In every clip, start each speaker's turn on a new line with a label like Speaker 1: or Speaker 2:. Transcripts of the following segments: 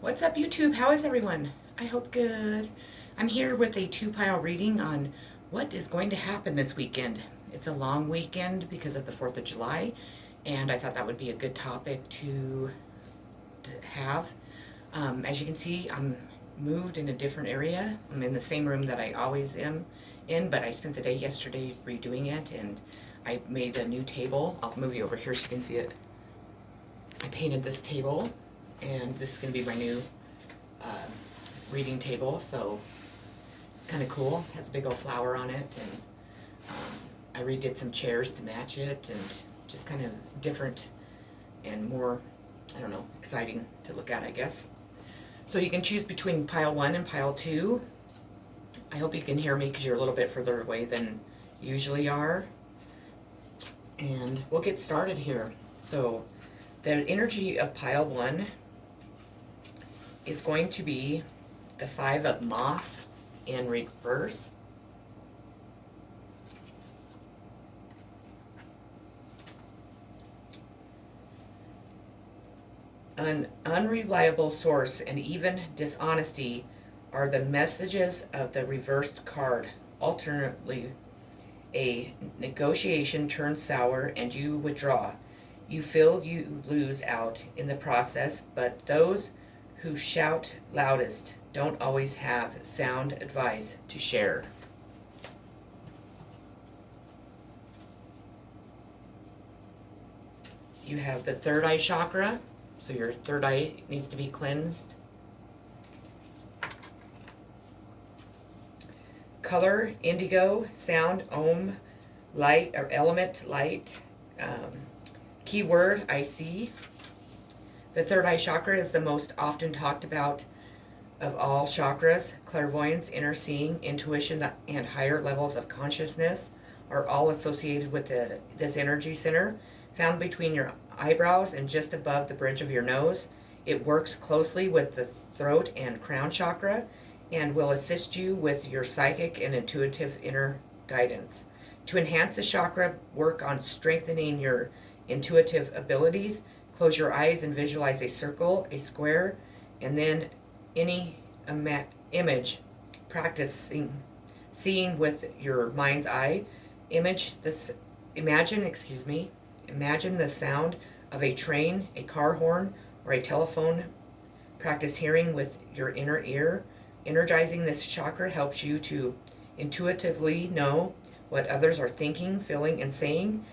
Speaker 1: What's up, YouTube? How is everyone? I hope good. I'm here with a two-pile reading on what is going to happen this weekend. It's a long weekend because of the 4th of July, and I thought that would be a good topic to have. As you can see, I'm moved in a different area. I'm in the same room that I always am in, but I spent the day yesterday redoing it, and I made a new table. I'll move you over here so you can see it. I painted this table, and this is going to be my new reading table, so it's kind of cool. It has a big old flower on it, and I redid some chairs to match it, and just kind of different and more, I don't know, exciting to look at, I guess. So you can choose between pile 1 and pile 2. I hope you can hear me because you're a little bit further away than you usually are. And we'll get started here. So the energy of pile 1 is going to be the 5 of moss in reverse. An unreliable source and even dishonesty are the messages of the reversed card. Alternately, a negotiation turns sour and you withdraw. You feel you lose out in the process, but those who shout loudest don't always have sound advice to share. You have the third eye chakra, so your third eye needs to be cleansed. Color, indigo, sound, ohm, light, or element, light. Keyword, I see. The third eye chakra is the most often talked about of all chakras. Clairvoyance, inner seeing, intuition, and higher levels of consciousness are all associated with this energy center, found between your eyebrows and just above the bridge of your nose. It works closely with the throat and crown chakra and will assist you with your psychic and intuitive inner guidance. To enhance the chakra, work on strengthening your intuitive abilities. Close your eyes and visualize a circle, a square, and then any image. Practicing seeing with your mind's eye. Imagine the sound of a train, a car horn, or a telephone. Practice hearing with your inner ear. Energizing this chakra helps you to intuitively know what others are thinking, feeling, and saying.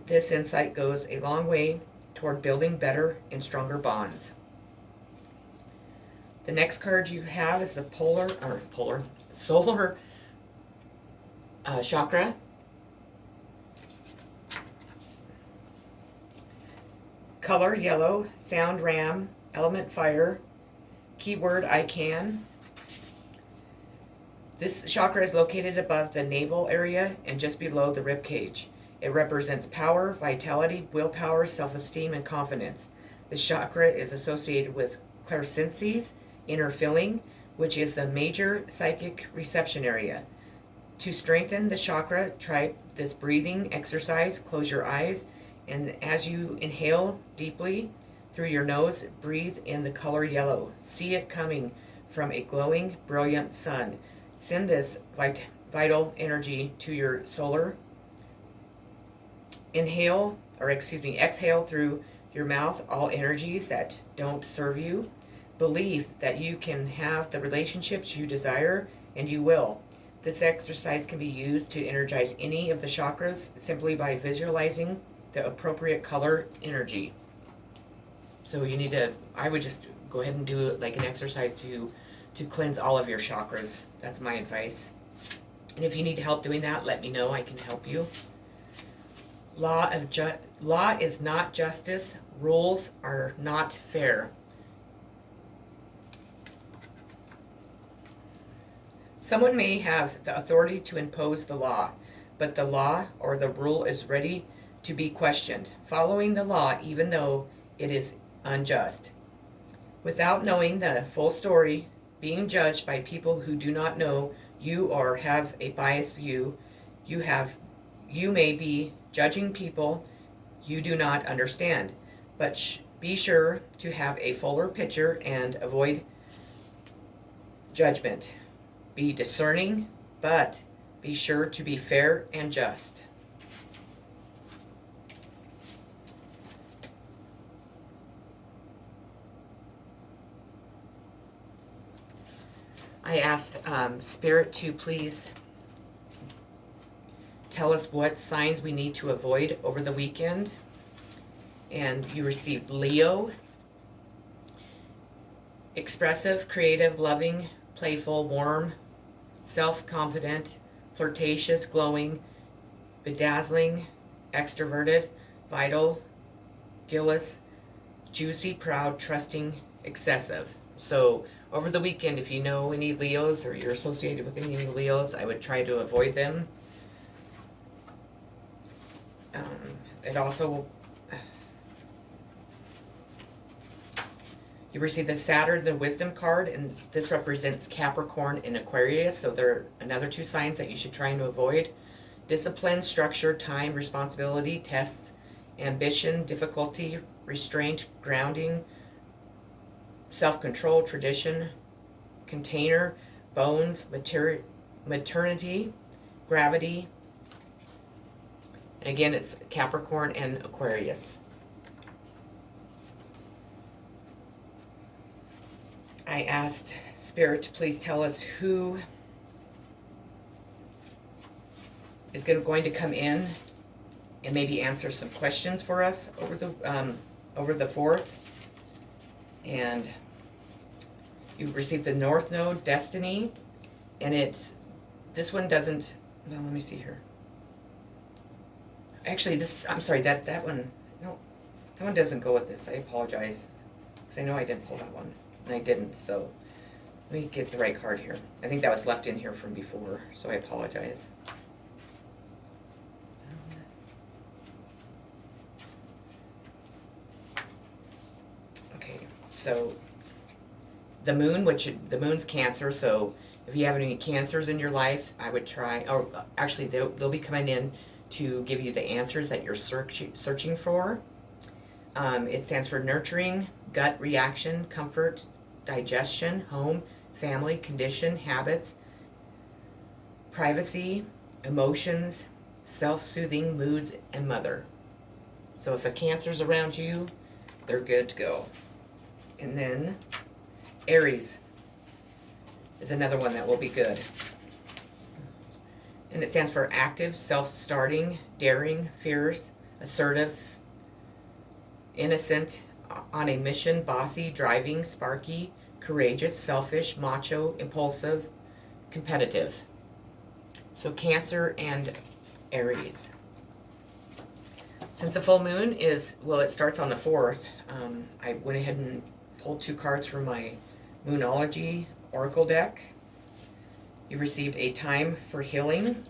Speaker 1: This insight goes a long way toward building better and stronger bonds. The next card you have is the solar chakra. Color, yellow. Sound, ram. Element, fire. Keyword, I can. This chakra is located above the navel area and just below the rib cage. It represents power, vitality, willpower, self-esteem, and confidence. This chakra is associated with clairsenses, inner feeling, which is the major psychic reception area. To strengthen the chakra, try this breathing exercise. Close your eyes, and as you inhale deeply through your nose, breathe in the color yellow. See it coming from a glowing, brilliant sun. Send this vital energy to your solar. Exhale through your mouth all energies that don't serve you. Believe that you can have the relationships you desire, and you will. This exercise can be used to energize any of the chakras simply by visualizing the appropriate color energy. So I would just go ahead and do like an exercise to cleanse all of your chakras. That's my advice. And if you need help doing that, let me know. I can help you. Law is not justice. Rules are not fair. Someone may have the authority to impose the law, but the law or the rule is ready to be questioned. Following the law, even though it is unjust. Without knowing the full story, being judged by people who do not know you or have a biased view, you may be judging people you do not understand, but Be sure to have a fuller picture and avoid judgment. Be discerning, but be sure to be fair and just. I asked Spirit to please tell us what signs we need to avoid over the weekend. And you received Leo. Expressive, creative, loving, playful, warm, self-confident, flirtatious, glowing, bedazzling, extroverted, vital, Gillis, juicy, proud, trusting, excessive. So over the weekend, if you know any Leos or you're associated with any Leos, I would try to avoid them. It also, you receive the Saturn, the Wisdom card, and this represents Capricorn and Aquarius, so there are another two signs that you should try and avoid. Discipline, structure, time, responsibility, tests, ambition, difficulty, restraint, grounding, self-control, tradition, container, bones, maternity, gravity. And again, it's Capricorn and Aquarius. I asked Spirit to please tell us who is going to come in and maybe answer some questions for us over the 4th. And you received the North Node, Destiny, and this one doesn't, well, let me see here. Actually, I'm sorry, that one, no, that one doesn't go with this. I apologize, because I know I didn't pull that one, and I didn't, so let me get the right card here. I think that was left in here from before, so I apologize. Okay, so the moon, the moon's Cancer, so if you have any cancers in your life, I would try, or actually they'll be coming in to give you the answers that you're searching for. It stands for nurturing, gut reaction, comfort, digestion, home, family, condition, habits, privacy, emotions, self-soothing, moods, and mother. So if a Cancer's around you, they're good to go. And then Aries is another one that will be good. And it stands for active, self-starting, daring, fierce, assertive, innocent, on a mission, bossy, driving, sparky, courageous, selfish, macho, impulsive, competitive. So Cancer and Aries. Since the full moon is, well, it starts on the 4th, I went ahead and pulled 2 cards from my Moonology Oracle deck. You received a time for healing.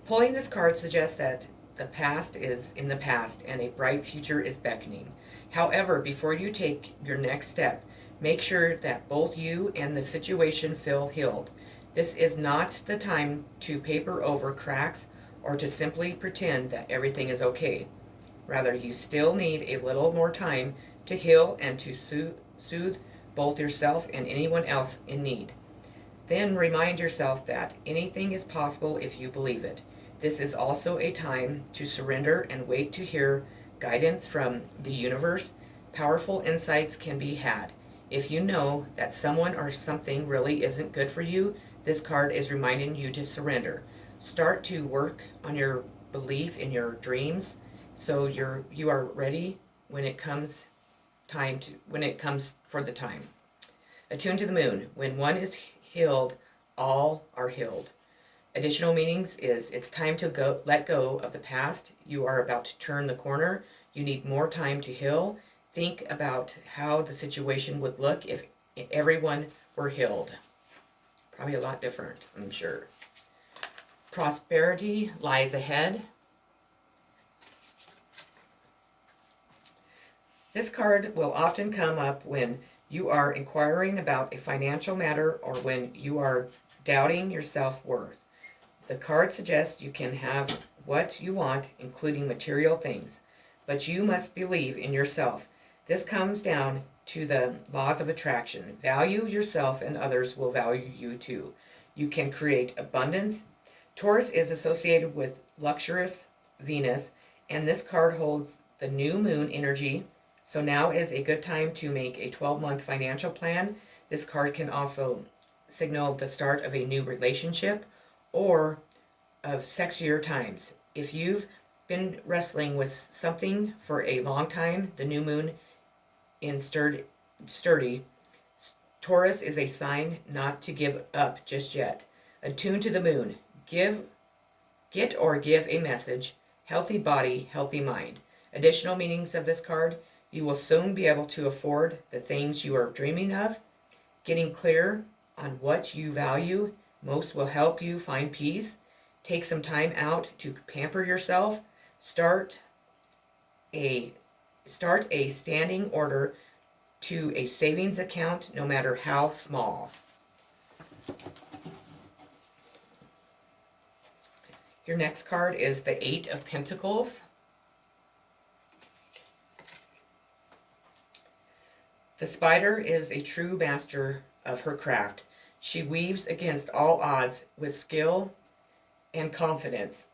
Speaker 1: Pulling this card suggests that the past is in the past and a bright future is beckoning. However, before you take your next step, make sure that both you and the situation feel healed. This is not the time to paper over cracks or to simply pretend that everything is okay. Rather, you still need a little more time to heal and to soothe both yourself and anyone else in need. Then remind yourself that anything is possible if you believe it. This is also a time to surrender and wait to hear guidance from the universe. Powerful insights can be had. If you know that someone or something really isn't good for you, this card is reminding you to surrender. Start to work on your belief in your dreams so you are ready when it comes for the time. Attune to the moon. When one is healed, all are healed. Additional meanings is it's time to let go of the past. You are about to turn the corner. You need more time to heal. Think about how the situation would look if everyone were healed. Probably a lot different, I'm sure. Prosperity lies ahead. This card will often come up when you are inquiring about a financial matter or when you are doubting your self-worth. The card suggests you can have what you want, including material things. But you must believe in yourself. This comes down to the laws of attraction. Value yourself and others will value you too. You can create abundance. Taurus is associated with luxurious Venus, and this card holds the new moon energy. So now is a good time to make a 12-month financial plan. This card can also signal the start of a new relationship or of sexier times. If you've been wrestling with something for a long time, the new moon in sturdy, Taurus is a sign not to give up just yet. Attune to the moon. Get a message. Healthy body, healthy mind. Additional meanings of this card: you will soon be able to afford the things you are dreaming of. Getting clear on what you value most will help you find peace. Take some time out to pamper yourself. Start a standing order to a savings account, no matter how small. Your next card is the Eight of Pentacles. The spider is a true master of her craft. She weaves against all odds with skill and confidence.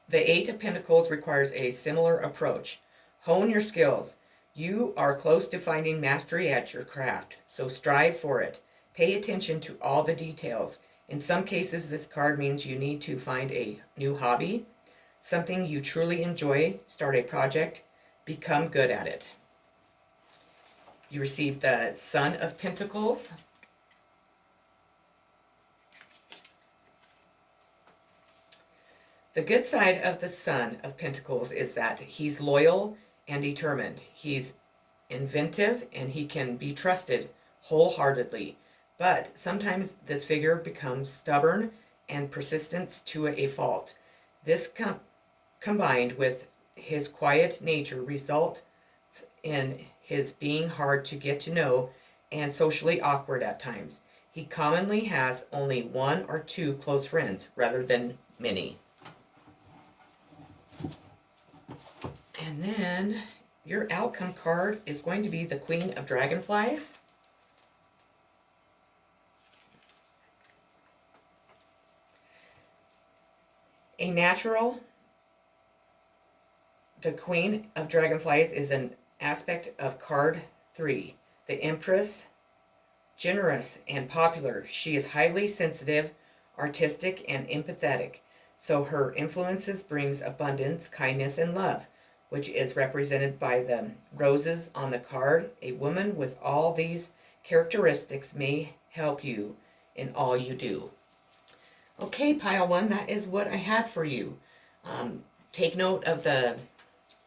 Speaker 1: The Eight of Pentacles requires a similar approach. Hone your skills. You are close to finding mastery at your craft, so strive for it. Pay attention to all the details. In some cases, this card means you need to find a new hobby, something you truly enjoy, start a project, become good at it. You received the Sun of Pentacles. The good side of the Sun of Pentacles is that he's loyal and determined. He's inventive and he can be trusted wholeheartedly. But sometimes this figure becomes stubborn and persistent to a fault. This combined with his quiet nature results in his being hard to get to know and socially awkward at times. He commonly has only one or two close friends rather than many. And then your outcome card is going to be the Queen of Dragonflies. A natural, the Queen of Dragonflies is an aspect of card 3. The Empress, generous and popular. She is highly sensitive, artistic, and empathetic. So her influences brings abundance, kindness, and love, which is represented by the roses on the card. A woman with all these characteristics may help you in all you do. Okay, pile one, that is what I have for you. Take note of the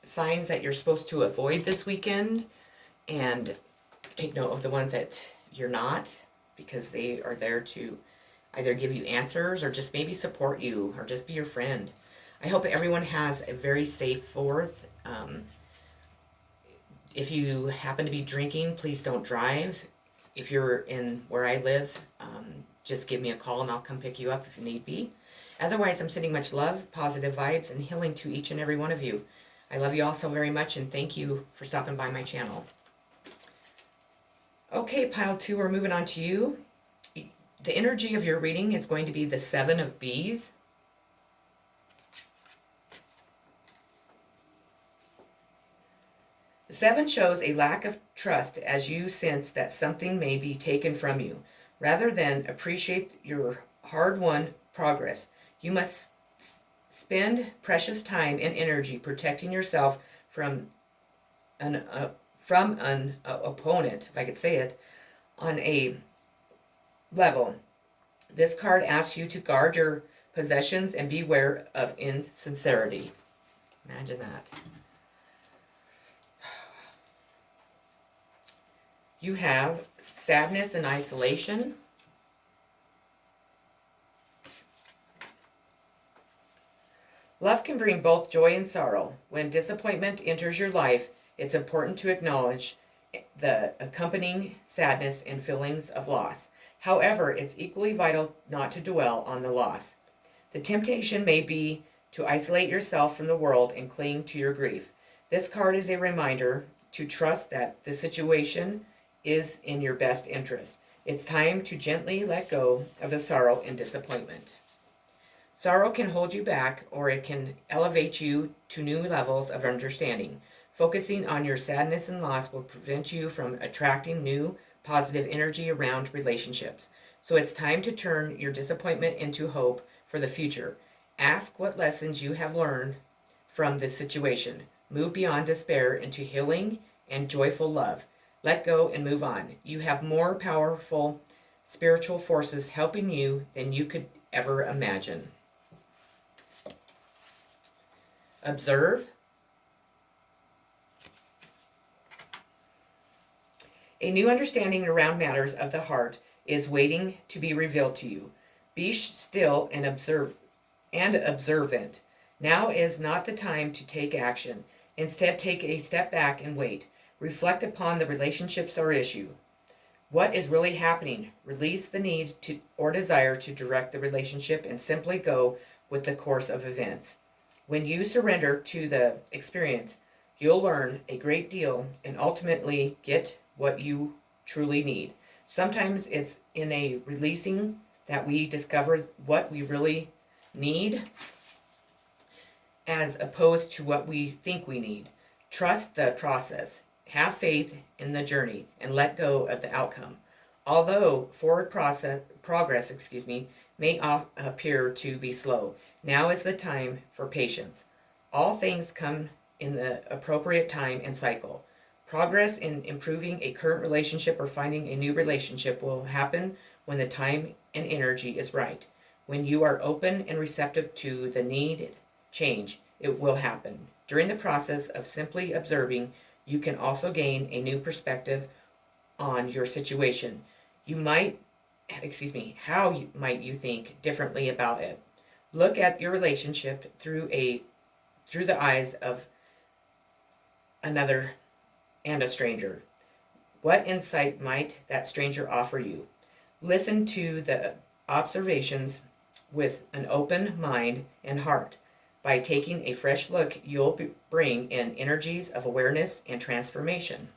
Speaker 1: signs that you're supposed to avoid this weekend, and take note of the ones that you're not, because they are there to either give you answers or just maybe support you or just be your friend. I hope everyone has a very safe 4th. If you happen to be drinking, please don't drive. If you're in where I live, just give me a call and I'll come pick you up if need be. Otherwise, I'm sending much love, positive vibes, and healing to each and every one of you. I love you all so very much, and thank you for stopping by my channel. Okay, pile 2, we're moving on to you. The energy of your reading is going to be the 7 of Bees. The 7 shows a lack of trust as you sense that something may be taken from you. Rather than appreciate your hard-won progress, you must spend precious time and energy protecting yourself from an opponent, if I could say it, on a level. This card asks you to guard your possessions and beware of insincerity. Imagine that. You have sadness and isolation. Love can bring both joy and sorrow. When disappointment enters your life, it's important to acknowledge the accompanying sadness and feelings of loss. However, it's equally vital not to dwell on the loss. The temptation may be to isolate yourself from the world and cling to your grief. This card is a reminder to trust that the situation is in your best interest. It's time to gently let go of the sorrow and disappointment. Sorrow can hold you back, or it can elevate you to new levels of understanding. Focusing on your sadness and loss will prevent you from attracting new, positive energy around relationships. So it's time to turn your disappointment into hope for the future. Ask what lessons you have learned from this situation. Move beyond despair into healing and joyful love. Let go and move on. You have more powerful spiritual forces helping you than you could ever imagine. Observe. A new understanding around matters of the heart is waiting to be revealed to you. Be still and observant. Now is not the time to take action. Instead, take a step back and wait. Reflect upon the relationships or issue. What is really happening? Release the need to or desire to direct the relationship and simply go with the course of events. When you surrender to the experience, you'll learn a great deal and ultimately get what you truly need. Sometimes it's in a releasing that we discover what we really need as opposed to what we think we need. Trust the process. Have faith in the journey and let go of the outcome. Although forward progress may appear to be slow, now is the time for patience. All things come in the appropriate time and cycle. Progress in improving a current relationship or finding a new relationship will happen when the time and energy is right. When you are open and receptive to the needed change, it will happen. During the process of simply observing, you can also gain a new perspective on your situation. How might you think differently about it? Look at your relationship through the eyes of another and a stranger. What insight might that stranger offer you? Listen to the observations with an open mind and heart. By taking a fresh look, you'll bring in energies of awareness and transformation.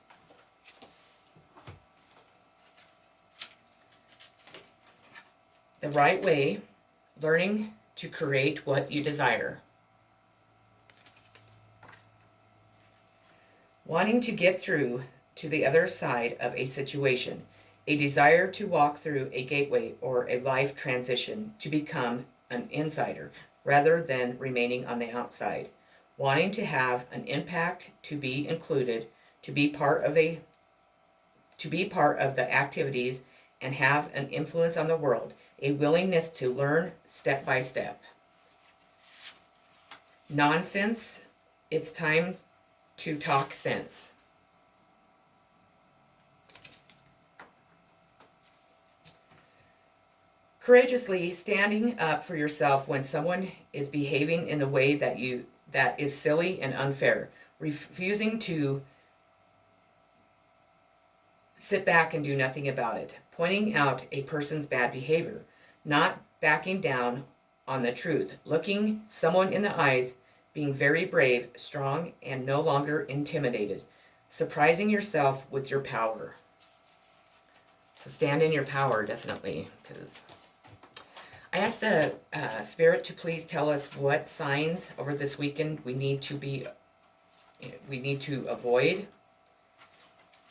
Speaker 1: The right way, learning to create what you desire. Wanting to get through to the other side of a situation, a desire to walk through a gateway or a life transition to become an insider rather than remaining on the outside. Wanting to have an impact, to be included, to be part of the activities and have an influence on the world, a willingness to learn step by step. Nonsense, it's time to talk sense. Courageously standing up for yourself when someone is behaving in a way that is silly and unfair. Refusing to sit back and do nothing about it. Pointing out a person's bad behavior. Not backing down on the truth. Looking someone in the eyes, being very brave, strong, and no longer intimidated. Surprising yourself with your power. So stand in your power, definitely, because I asked the Spirit to please tell us what signs over this weekend we need to avoid.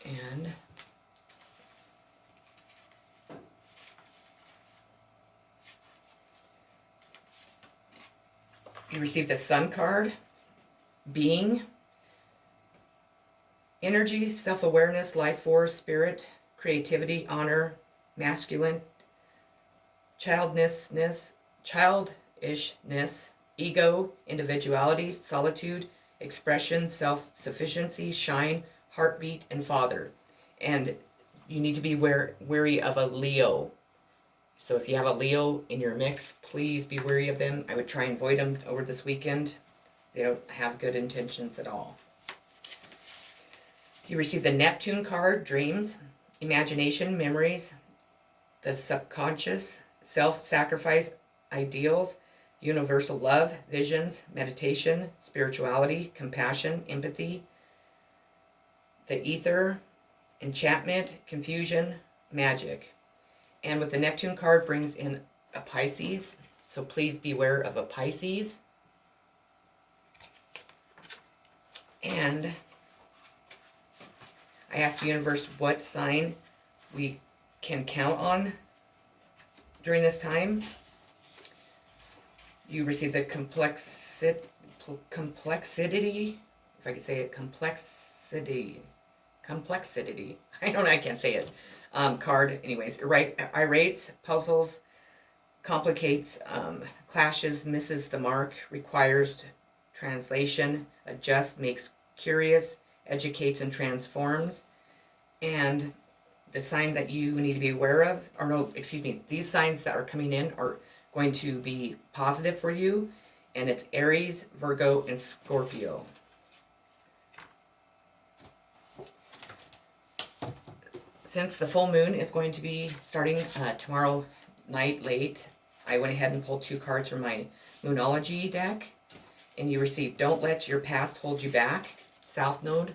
Speaker 1: And you received the Sun card, being, energy, self-awareness, life force, spirit, creativity, honor, masculine, childishness, ego, individuality, solitude, expression, self-sufficiency, shine, heartbeat, and father. And you need to be wary of a Leo. So if you have a Leo in your mix, please be wary of them. I would try and avoid them over this weekend. They don't have good intentions at all. You received the Neptune card, dreams, imagination, memories, the subconscious, self-sacrifice, ideals, universal love, visions, meditation, spirituality, compassion, empathy, the ether, enchantment, confusion, magic. And with the Neptune card brings in a Pisces, so please beware of a Pisces. And I asked the universe what sign we can count on during this time. You receive the complexity, if I could say it, complexity. I don't know, I can't say it. Card, anyways. Irrates, puzzles, complicates, clashes, misses the mark, requires translation, adjusts, makes curious, educates, and transforms. And the sign that you need to be aware of, or no, excuse me, these signs that are coming in are going to be positive for you, and it's Aries, Virgo, and Scorpio. Since the full moon is going to be starting tomorrow night late, I went ahead and pulled 2 cards from my Moonology deck, and you receive Don't Let Your Past Hold You Back, South Node.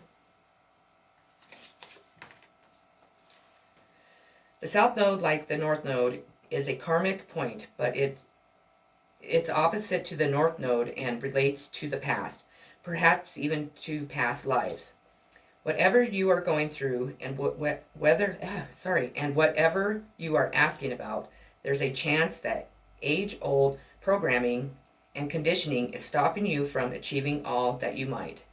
Speaker 1: The South Node, like the North Node, is a karmic point, but it's opposite to the North Node and relates to the past, perhaps even to past lives. Whatever you are going through and whatever you are asking about, there's a chance that age-old programming and conditioning is stopping you from achieving all that you might.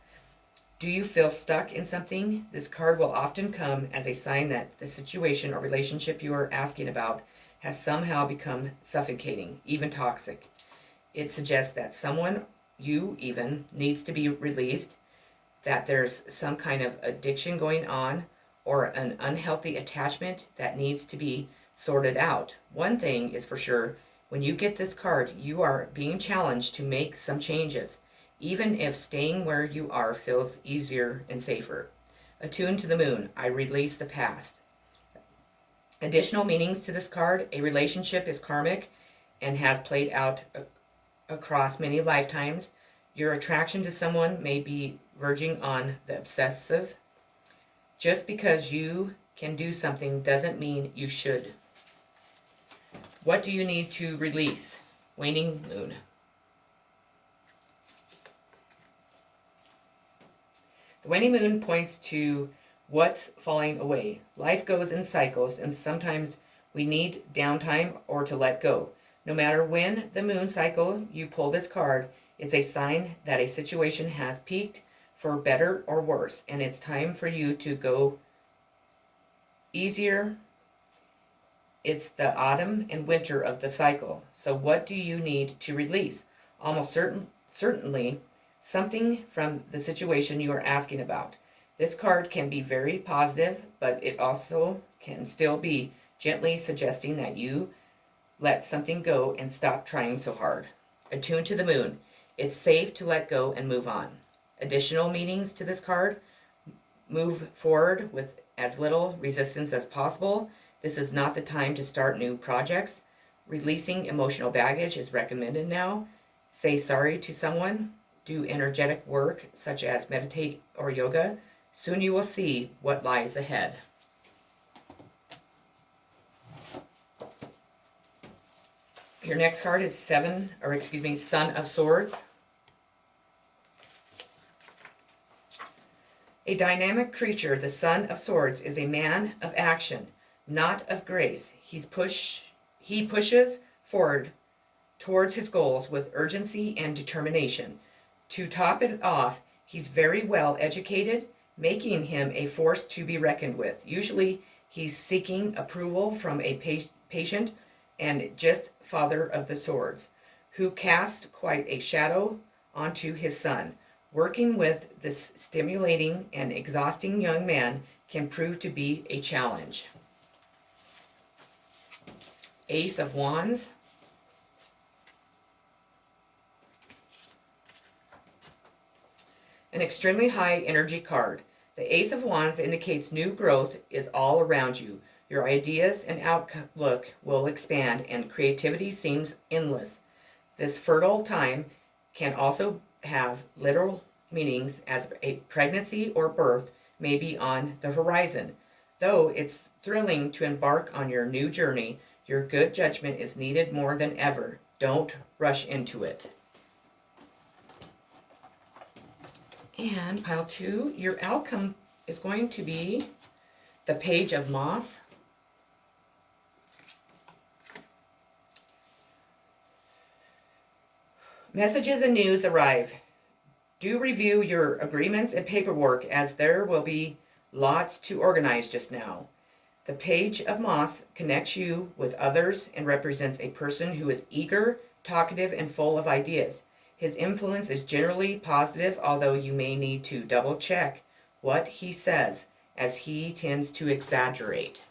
Speaker 1: Do you feel stuck in something? This card will often come as a sign that the situation or relationship you are asking about has somehow become suffocating, even toxic. It suggests that someone, you even, needs to be released, that there's some kind of addiction going on, or an unhealthy attachment that needs to be sorted out. One thing is for sure, when you get this card, you are being challenged to make some changes, even if staying where you are feels easier and safer. Attuned to the moon, I release the past. Additional meanings to this card: a relationship is karmic and has played out across many lifetimes. Your attraction to someone may be verging on the obsessive. Just because you can do something doesn't mean you should. What do you need to release? Waning moon. The waning moon points to what's falling away. Life goes in cycles, and sometimes we need downtime or to let go. No matter when the moon cycle you pull this card, it's a sign that a situation has peaked for better or worse, and it's time for you to go easier. It's the autumn and winter of the cycle. So what do you need to release? Almost certainly something from the situation you are asking about. This card can be very positive, but it also can still be gently suggesting that you let something go and stop trying so hard. Attuned to the moon. It's safe to let go and move on. Additional meanings to this card: move forward with as little resistance as possible. This is not the time to start new projects. Releasing emotional baggage is recommended now. Say sorry to someone. Do energetic work such as meditate or yoga. Soon you will see what lies ahead. Your next card is Son of Swords. A dynamic creature, the Son of Swords is a man of action, not of grace. He pushes forward towards his goals with urgency and determination. To top it off, he's very well educated, making him a force to be reckoned with. Usually, he's seeking approval from a patient and just father of the swords, who casts quite a shadow onto his son. Working with this stimulating and exhausting young man can prove to be a challenge. Ace of Wands. An extremely high energy card. The Ace of Wands indicates new growth is all around you. Your ideas and outlook will expand, and creativity seems endless. This fertile time can also have literal meanings, as a pregnancy or birth may be on the horizon. Though it's thrilling to embark on your new journey, your good judgment is needed more than ever. Don't rush into it. And pile 2, your outcome is going to be the Page of Moss. Messages and news arrive. Do review your agreements and paperwork, as there will be lots to organize just now. The Page of Moss connects you with others and represents a person who is eager, talkative, and full of ideas. His influence is generally positive, although you may need to double check what he says, as he tends to exaggerate.